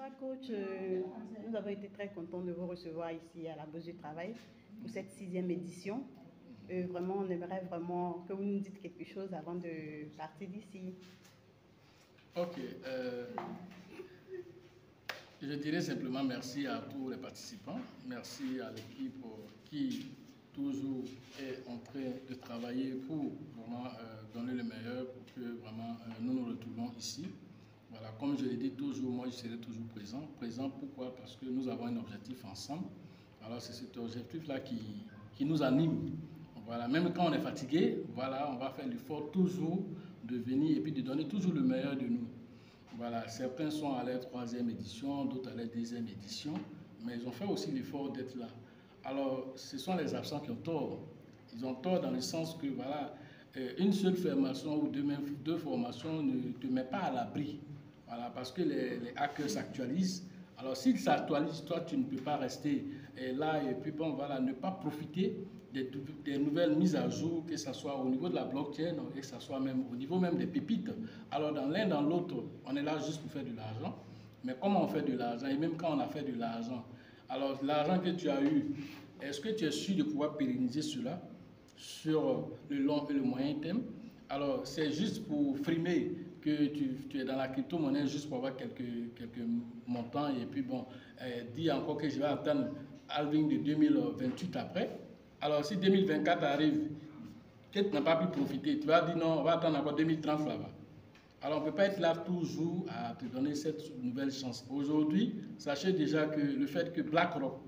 Bonsoir coach, nous avons été très contents de vous recevoir ici à la Bourse du Travail pour cette 6e édition. Vraiment, on aimerait vraiment que vous nous dites quelque chose avant de partir d'ici. Ok, je dirais simplement merci à tous les participants, merci à l'équipe qui toujours est en train de travailler pour vraiment donner le meilleur pour que vraiment nous nous retrouvons ici. Voilà, comme je l'ai dit toujours, moi je serai toujours présent. Présent pourquoi? Parce que nous avons un objectif ensemble. Alors c'est cet objectif-là qui nous anime. Voilà, même quand on est fatigué, voilà, on va faire l'effort toujours de venir et puis de donner toujours le meilleur de nous. Voilà, certains sont à leur 3e édition, d'autres à leur 2e édition, mais ils ont fait aussi l'effort d'être là. Alors, ce sont les absents qui ont tort. Ils ont tort dans le sens que, voilà, une seule formation ou deux formations ne te met pas à l'abri. Voilà, parce que les hackers s'actualisent. Alors, s'ils s'actualisent, toi, tu ne peux pas rester là et puis, bon, voilà, ne pas profiter des nouvelles mises à jour, que ce soit au niveau de la blockchain, que ce soit même au niveau même des pépites. Alors, dans l'un, dans l'autre, on est là juste pour faire de l'argent. Mais comment on fait de l'argent? Et même quand on a fait de l'argent, alors, l'argent que tu as eu, est-ce que tu es sûr de pouvoir pérenniser cela sur le long et le moyen terme? Alors, c'est juste pour frimer que tu es dans la crypto-monnaie juste pour avoir quelques montants et puis bon, dis encore que je vais attendre halving de 2028 après. Alors, si 2024 arrive, que tu n'as pas pu profiter, tu vas dire non, on va attendre encore 2030 là-bas. Alors, on ne peut pas être là toujours à te donner cette nouvelle chance. Aujourd'hui, sachez déjà que le fait que BlackRock,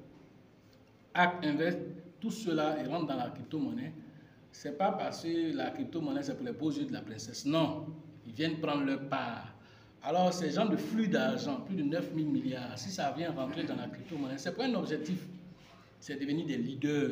ARK Invest, tout cela rentre dans la crypto-monnaie, ce n'est pas parce que la crypto-monnaie, c'est pour les beaux yeux de la princesse. Non, ils viennent prendre leur part. Alors, ces gens de flux d'argent, plus de 9 000 milliards, si ça vient rentrer dans la crypto-monnaie, c'est pour un objectif. C'est devenir des leaders.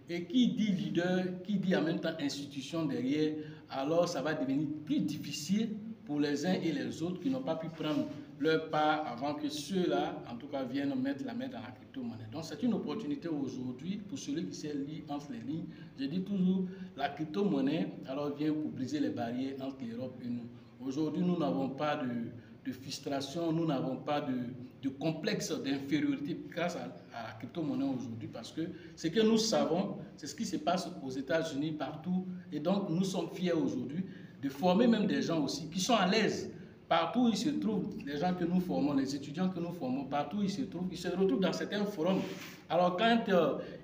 Et qui dit leader, qui dit en même temps institution derrière, alors ça va devenir plus difficile pour les uns et les autres qui n'ont pas pu prendre leur part avant que ceux-là, en tout cas, viennent mettre la main dans la crypto-monnaie. Donc, c'est une opportunité aujourd'hui pour celui qui sait lire entre les lignes. Je dis toujours, la crypto-monnaie, alors vient pour briser les barrières entre l'Europe et nous. Aujourd'hui, nous n'avons pas de frustration, nous n'avons pas de complexe d'infériorité grâce à la crypto-monnaie aujourd'hui parce que ce que nous savons, c'est ce qui se passe aux États-Unis partout et donc nous sommes fiers aujourd'hui de former même des gens aussi qui sont à l'aise. Partout où ils se trouvent, les gens que nous formons, les étudiants que nous formons, partout où ils se retrouvent dans certains forums. Alors quand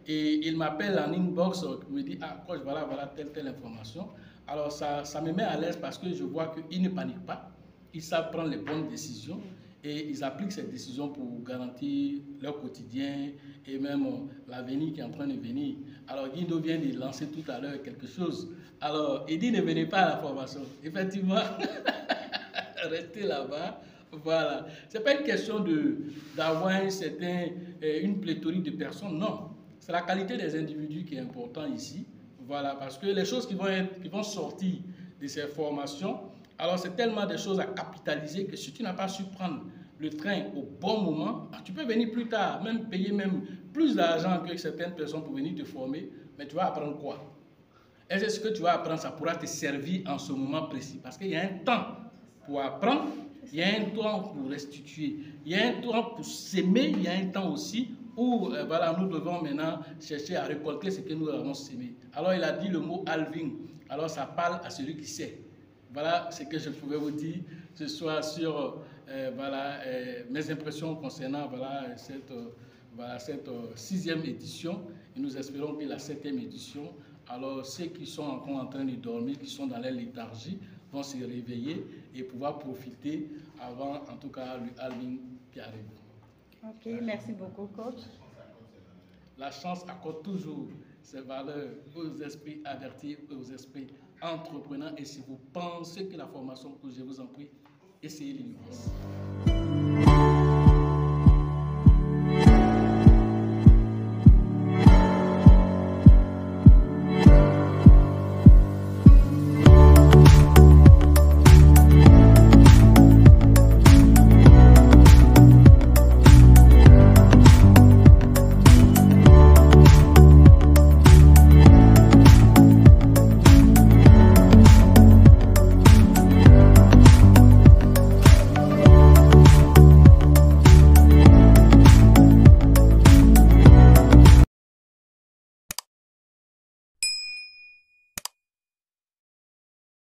ils m'appellent en inbox, ils me disent « Ah, coach, voilà telle information », alors ça me met à l'aise parce que je vois qu'ils ne paniquent pas, ils savent prendre les bonnes décisions et ils appliquent ces décisions pour garantir leur quotidien et même l'avenir qui est en train de venir. Alors Guido vient de lancer tout à l'heure quelque chose. Alors il dit ne venez pas à la formation. Effectivement, restez là-bas. Voilà. Ce n'est pas une question d'avoir une pléthorique de personnes, non. C'est la qualité des individus qui est important ici. Voilà, parce que les choses qui vont sortir de ces formations, alors c'est tellement de choses à capitaliser que si tu n'as pas su prendre le train au bon moment, tu peux venir plus tard, même payer plus d'argent que certaines personnes pour venir te former, mais tu vas apprendre quoi? Est-ce que ce que tu vas apprendre, ça pourra te servir en ce moment précis? Parce qu'il y a un temps pour apprendre, il y a un temps pour restituer, il y a un temps pour s'aimer, il y a un temps aussi où voilà, nous devons maintenant chercher à récolter ce que nous avons sémé. Alors il a dit le mot halving, alors ça parle à celui qui sait. Voilà ce que je pouvais vous dire ce soir sur mes impressions concernant cette 6e édition. Et nous espérons que la 7e édition, alors ceux qui sont encore en train de dormir, qui sont dans leur léthargie, vont se réveiller et pouvoir profiter avant, en tout cas, le halving qui arrive. Ok, merci beaucoup, coach. La chance accorde toujours ses valeurs aux esprits avertis, aux esprits entrepreneurs. Et si vous pensez que la formation que je vous en prie, essayez l'ignorance.